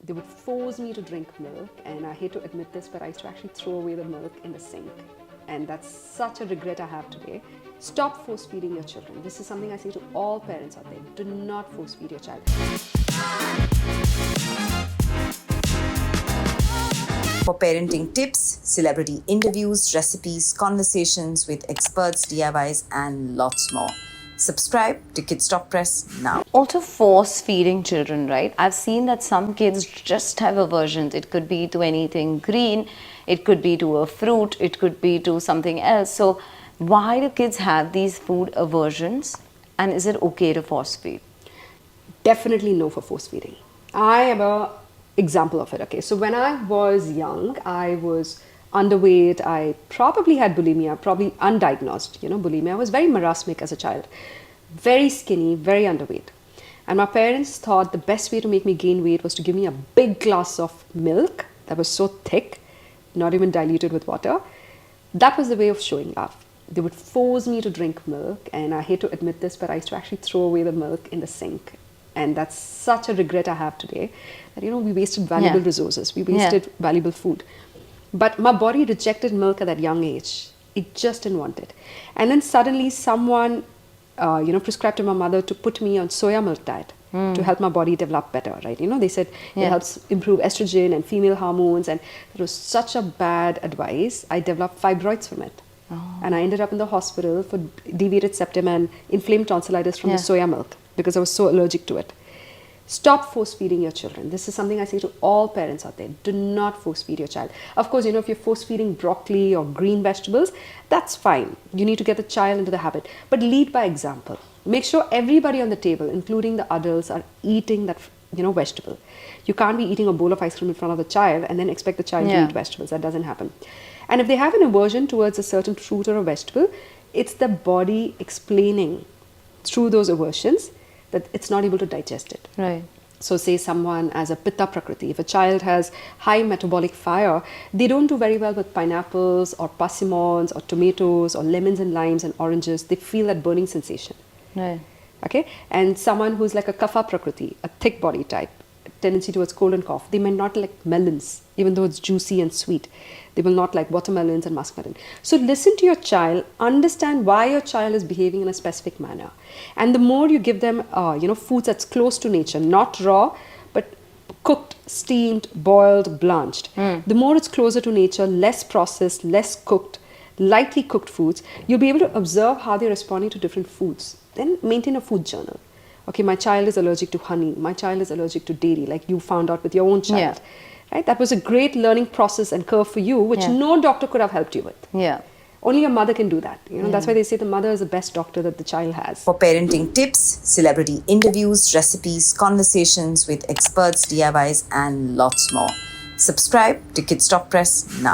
They would force me to drink milk, and I hate to admit this, but I used to actually throw away the milk in the sink. And that's such a regret I have today. Stop force feeding your children. This is something I say to all parents out there. Do not force feed your child. For parenting tips, celebrity interviews, recipes, conversations with experts, DIYs, and lots more. Subscribe to Kids Talk Press now. Also, force feeding children, right? I've seen that some kids just have aversions. It could be to anything green, it could be to a fruit, it could be to something else. So, why do kids have these food aversions? And is it okay to force feed? Definitely no for force feeding. I am a example of it. Okay, so when I was young, I was underweight. I probably had bulimia, probably undiagnosed, bulimia. I was very marasmic as a child, very skinny, very underweight. And my parents thought the best way to make me gain weight was to give me a big glass of milk that was so thick, not even diluted with water. That was the way of showing love. They would force me to drink milk, and I hate to admit this, but I used to actually throw away the milk in the sink. And that's such a regret I have today, that we wasted valuable resources, we wasted valuable food. But my body rejected milk at that young age. It just didn't want it. And then suddenly someone, prescribed to my mother to put me on soya milk diet to help my body develop better, right? They said it helps improve estrogen and female hormones. And it was such a bad advice. I developed fibroids from it. Oh. And I ended up in the hospital for deviated septum and inflamed tonsillitis from the soya milk because I was so allergic to it. Stop force feeding your children. This is something I say to all parents out there. Do not force feed your child. Of course, if you're force feeding broccoli or green vegetables, that's fine. You need to get the child into the habit. But lead by example. Make sure everybody on the table, including the adults, are eating that vegetable. You can't be eating a bowl of ice cream in front of the child and then expect the child to eat vegetables. That doesn't happen. And if they have an aversion towards a certain fruit or a vegetable, it's the body explaining through those aversions that it's not able to digest it. Right. So say someone has a pitta prakriti, if a child has high metabolic fire, they don't do very well with pineapples or persimmons or tomatoes or lemons and limes and oranges. They feel that burning sensation. Right. Okay. And someone who's like a kapha prakriti, a thick body type, tendency towards cold and cough, they may not like melons, even though it's juicy and sweet. They will not like watermelons and muskmelon. So listen to your child, understand why your child is behaving in a specific manner. And the more you give them, foods that's close to nature, not raw, but cooked, steamed, boiled, blanched. The more it's closer to nature, less processed, less cooked, lightly cooked foods, you'll be able to observe how they're responding to different foods. Then maintain a food journal. Okay, my child is allergic to honey. My child is allergic to dairy, like you found out with your own child. Right? That was a great learning process and curve for you, which no doctor could have helped you with. Yeah. Only a mother can do that. That's why they say the mother is the best doctor that the child has. For parenting tips, celebrity interviews, recipes, conversations with experts, DIYs, and lots more. Subscribe to Kids Talk Press now.